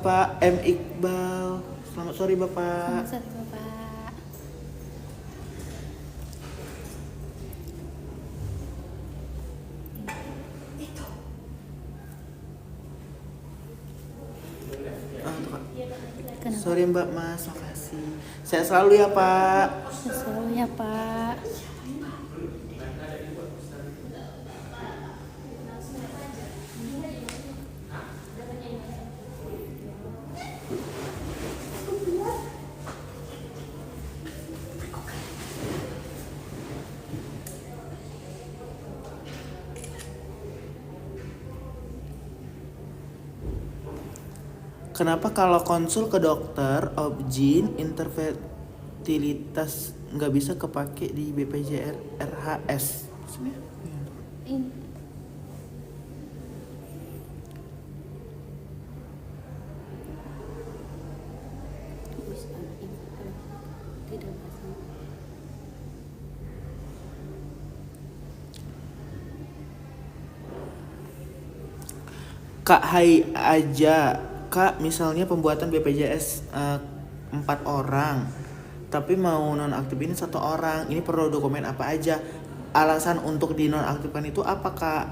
Bapak M. Iqbal. Selamat sore Bapak. Selamat sore Bapak. Sorry Mbak Mas, makasih. Sehat selalu ya Pak. Selalu ya Pak. Kenapa kalau konsul ke dokter obgyn interfertilitas nggak bisa kepake di BPJS RHS? Ini tidak bisa. Kak Hai aja, Kak misalnya pembuatan BPJS 4 orang, tapi mau nonaktifin 1 orang, ini perlu dokumen apa aja? Alasan untuk dinonaktifkan itu apa Kak?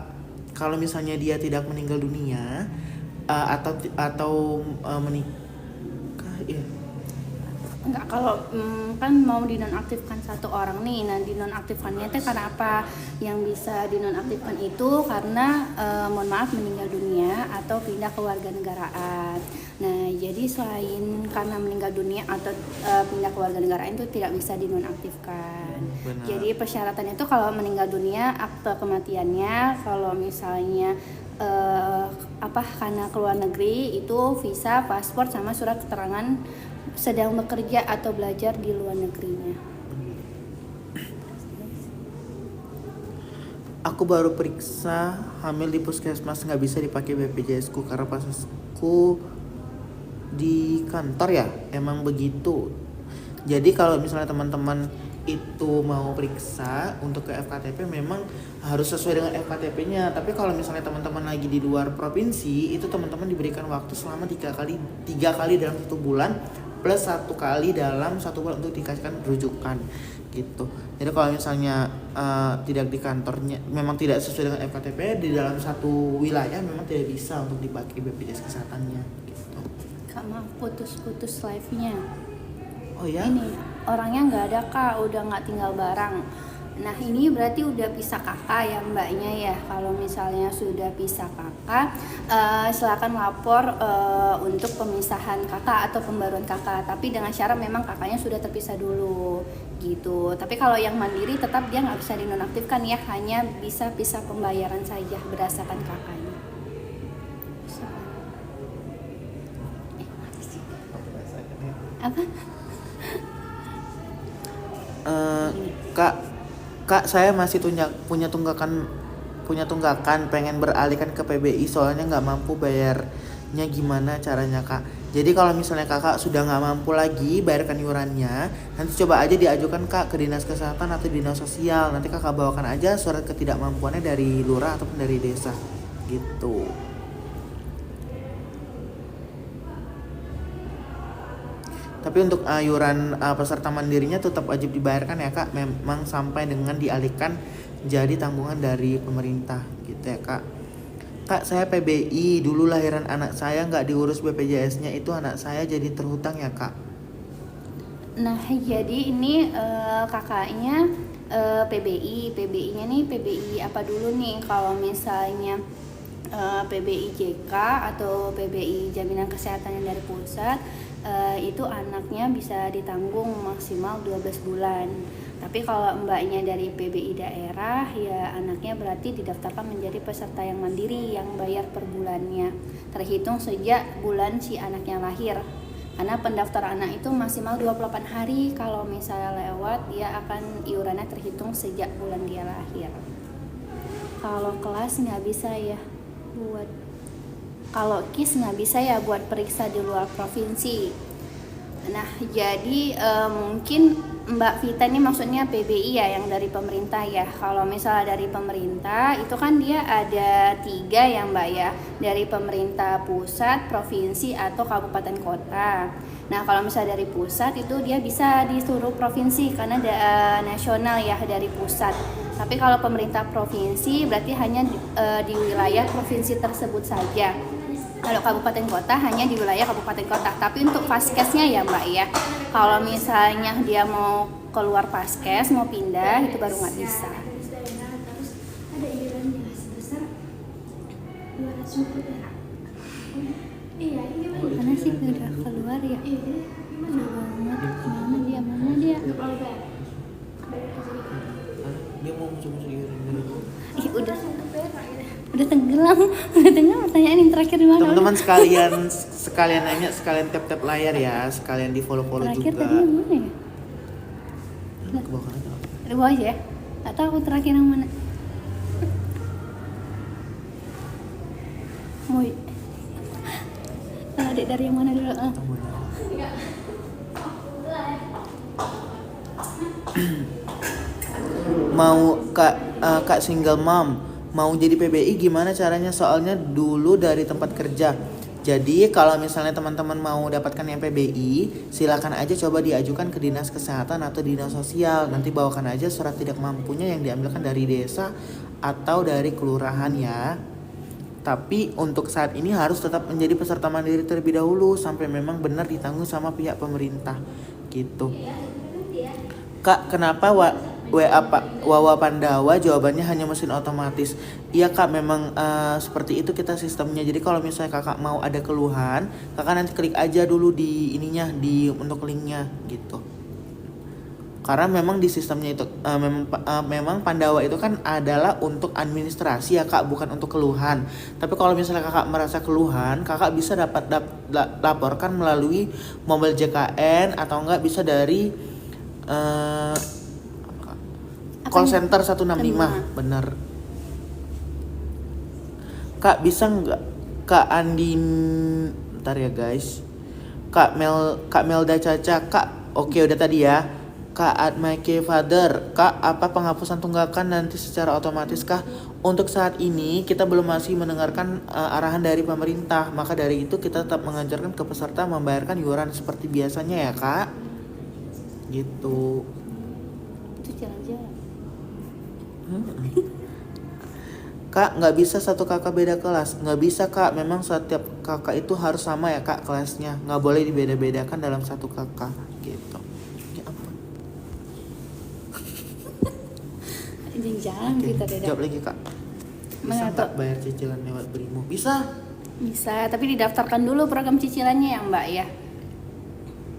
Kalau misalnya dia tidak meninggal dunia atau menikah, ya. Enggak, kalau kan mau dinonaktifkan 1 orang nih. Nah, dinonaktifkannya itu karena apa? Yang bisa dinonaktifkan itu karena mohon maaf meninggal dunia atau pindah kewarganegaraan. Nah, jadi selain karena meninggal dunia atau pindah kewarganegaraan itu tidak bisa dinonaktifkan. Benar. Jadi persyaratannya itu kalau meninggal dunia akte kematiannya, kalau misalnya karena keluar negeri itu visa, paspor sama surat keterangan sedang bekerja atau belajar di luar negerinya. Aku baru periksa hamil di puskesmas, nggak bisa dipakai BPJS ku karena pasku di kantor ya, emang begitu. Jadi kalau misalnya teman-teman itu mau periksa untuk ke FKTP memang harus sesuai dengan FKTP-nya. Tapi kalau misalnya teman-teman lagi di luar provinsi, itu teman-teman diberikan waktu selama 3 kali dalam 1 bulan plus 1 kali dalam 1 bulan untuk dikasihkan rujukan gitu. Jadi kalau misalnya tidak di kantornya memang tidak sesuai dengan FKTP, di dalam 1 wilayah memang tidak bisa untuk dipakai BPJS kesehatannya gitu. Kak, maaf putus-putus live-nya. Oh ya? Ini orangnya nggak ada Kak, udah nggak tinggal bareng. Nah, ini berarti udah pisah kakak ya mbaknya ya. Kalau misalnya sudah pisah kakak, silakan lapor untuk pemisahan kakak atau pembaruan kakak. Tapi dengan syarat memang kakaknya sudah terpisah dulu gitu. Tapi kalau yang mandiri tetap dia nggak bisa dinonaktifkan ya, hanya bisa pisah pembayaran saja berdasarkan kakaknya. Apa? Kak saya masih punya tunggakan pengen beralihkan ke PBI soalnya nggak mampu bayarnya, gimana caranya Kak? Jadi kalau misalnya kakak sudah nggak mampu lagi bayarkan iurannya, nanti coba aja diajukan Kak ke dinas kesehatan atau dinas sosial. Nanti kakak bawakan aja surat ketidakmampuannya dari lurah ataupun dari desa gitu. Tapi untuk iuran peserta mandirinya tetap wajib dibayarkan ya Kak, memang sampai dengan dialihkan jadi tanggungan dari pemerintah gitu ya Kak. Kak saya PBI, dulu lahiran anak saya nggak diurus BPJS-nya, itu anak saya jadi terhutang ya Kak. Nah, jadi ini kakaknya PBI-nya nih PBI apa dulu nih? Kalau misalnya PBI JK atau PBI Jaminan Kesehatan yang dari pusat, itu anaknya bisa ditanggung maksimal 12 bulan. Tapi kalau mbaknya dari PBI daerah, ya anaknya berarti didaftarkan menjadi peserta yang mandiri yang bayar per bulannya, terhitung sejak bulan si anaknya lahir. Karena pendaftar anak itu maksimal 28 hari, kalau misalnya lewat dia akan iurannya terhitung sejak bulan dia lahir. Kalau kelas nggak bisa ya kalau KIS nggak bisa ya buat periksa di luar provinsi. Nah, jadi mungkin Mbak Vita ini maksudnya PBI ya, yang dari pemerintah ya. Kalau misalnya dari pemerintah itu kan dia ada 3 ya Mbak ya, dari pemerintah pusat, provinsi atau kabupaten kota. Nah, kalau misalnya dari pusat itu dia bisa di seluruh provinsi karena ada nasional ya dari pusat. Tapi kalau pemerintah provinsi berarti hanya di wilayah provinsi tersebut saja. Kalau kabupaten kota hanya di wilayah kabupaten kota. Tapi untuk paskesnya ya Mbak ya, kalau misalnya dia mau keluar paskes, mau pindah itu baru nggak bisa. Ada iurannya sebesar 250 perak. Iya, ini Mana sih udah keluar ya? gimana? Mana dia? Kalau bayar Dia mau musuh-musuh iuran dulu. Ih, udah tenggelam. Udah tenggelam, pertanyaan yang terakhir di mana? Teman-teman sekalian nanya, sekalian tap layar ya, sekalian di follow Terakhir juga. tadi yang mana ya? Ke bawah kanan apa? Di bawah aja ya? Gak tahu aku terakhir yang mana. Mau adik dari yang mana dulu? Mau kak single mom mau jadi PBI gimana caranya, soalnya dulu dari tempat kerja. Jadi kalau misalnya teman-teman mau dapatkan yang PBI, silakan aja coba diajukan ke dinas kesehatan atau dinas sosial. Nanti bawakan aja surat tidak mampunya yang diambilkan dari desa atau dari kelurahan ya. Tapi untuk saat ini harus tetap menjadi peserta mandiri terlebih dahulu sampai memang benar ditanggung sama pihak pemerintah gitu. Kak, kenapa Wawa Pandawa jawabannya hanya mesin otomatis? Iya Kak, memang seperti itu kita sistemnya. Jadi kalau misalnya Kakak mau ada keluhan, Kakak nanti klik aja dulu di ininya, untuk linknya gitu. Karena memang di sistemnya itu memang Pandawa itu kan adalah untuk administrasi ya Kak, bukan untuk keluhan. Tapi kalau misalnya Kakak merasa keluhan, Kakak bisa laporkan melalui Mobile JKN atau enggak bisa dari call center 165. Bener. Kak, bisa nggak Kak Andin, bentar ya guys. Kak Melda Caca, Kak, oke udah tadi ya. Kak Atmaike Father, Kak, apa penghapusan tunggakan nanti secara otomatis kah? Untuk saat ini kita belum masih mendengarkan arahan dari pemerintah. Maka dari itu kita tetap mengajarkan ke peserta membayarkan iuran seperti biasanya ya Kak. Gitu. Itu jalan-jalan. Kak, nggak bisa satu kakak beda kelas. Nggak bisa Kak, memang setiap kakak itu harus sama ya Kak kelasnya. Nggak boleh dibeda-bedakan dalam satu kakak gitu. Ya ampun. Jalan-jalan Oke, kita beda. jawab lagi Kak. Bisa Mana nggak tuh? bayar cicilan lewat Brimo? Bisa. Bisa, tapi didaftarkan dulu program cicilannya ya Mbak ya.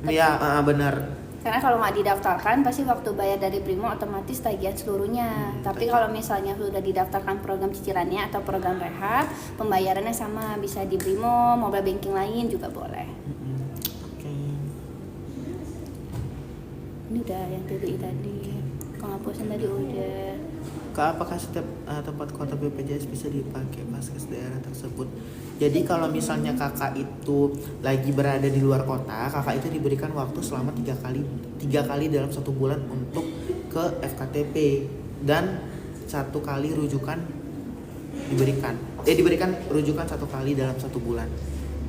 Iya, benar. Karena kalau nggak didaftarkan pasti waktu bayar dari Brimo otomatis tagihan seluruhnya. Tapi kalau misalnya sudah didaftarkan program cicilannya atau program rehab, pembayarannya sama, bisa di Brimo, mobile banking lain juga boleh. Oke. Ini udah yang PBI tadi, penghapusan tadi udah. Kak, apakah setiap tempat kuota BPJS bisa dipakai paskes daerah tersebut? Jadi kalau misalnya kakak itu lagi berada di luar kota, kakak itu diberikan waktu selama 3 kali dalam 1 bulan untuk ke FKTP, dan 1 kali rujukan diberikan rujukan 1 kali dalam 1 bulan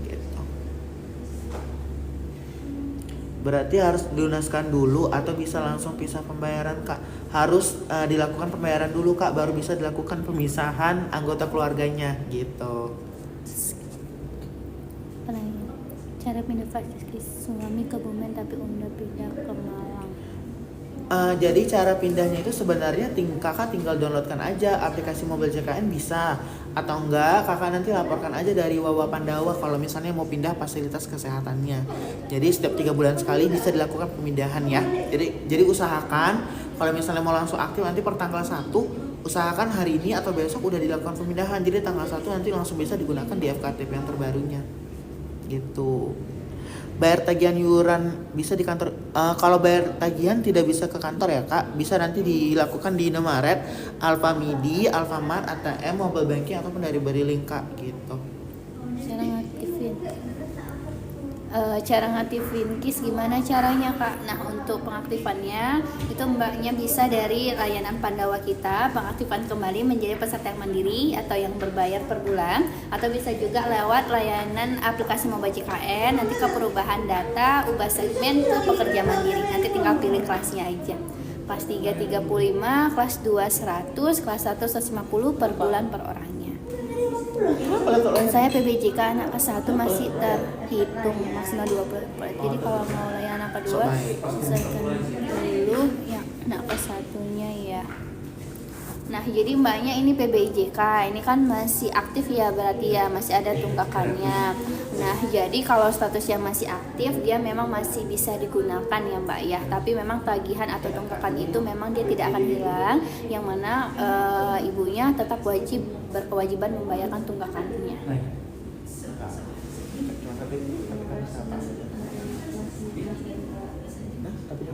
gitu. Berarti harus dilunaskan dulu atau bisa langsung pisah pembayaran Kak? Harus dilakukan pembayaran dulu Kak, baru bisa dilakukan pemisahan anggota keluarganya gitu. Cara pindah paskes suami ke Bumen tapi udah pindah ke Malang. Jadi cara pindahnya itu sebenarnya kakak tinggal downloadkan aja aplikasi Mobile JKN bisa, atau enggak kakak nanti laporkan aja dari Wawa Pandawa kalau misalnya mau pindah fasilitas kesehatannya. Jadi setiap 3 bulan sekali bisa dilakukan pemindahan ya. Jadi usahakan kalau misalnya mau langsung aktif nanti per tanggal 1, usahakan hari ini atau besok udah dilakukan pemindahan. Jadi tanggal 1 nanti langsung bisa digunakan di FKTP yang terbarunya. Gitu. Bayar tagihan iuran bisa di kantor. Kalau bayar tagihan tidak bisa ke kantor ya Kak, bisa nanti dilakukan di Indomaret, Alfamidi, Alfamart, ATM, mobile banking ataupun dari Barilink Kak gitu. Cara ngaktifin cara ngaktifin KIS gimana caranya Kak? Nah untuk pengaktifannya itu mbaknya bisa dari layanan Pandawa kita, pengaktifan kembali menjadi peserta yang mandiri atau yang berbayar per bulan, atau bisa juga lewat layanan aplikasi Mobile JKN, nanti ke perubahan data, ubah segmen ke pekerja mandiri, nanti tinggal pilih kelasnya aja. Kelas 3 35, kelas 2 100, kelas 1 150 per bulan per orangnya. Saya PBJK anak ke-1 masih terhitung maksimal 20. Jadi kalau mau layanan kedua selesaikan dulu yang anak ke-1-nya ya. Nah, jadi mbaknya ini PBIJK, ini kan masih aktif ya, berarti ya masih ada tunggakannya. Nah, jadi kalau statusnya masih aktif, dia memang masih bisa digunakan ya mbak ya. Tapi memang tagihan atau tunggakan itu memang dia tidak akan hilang, yang mana ibunya tetap berkewajiban membayarkan tunggakannya. Tapi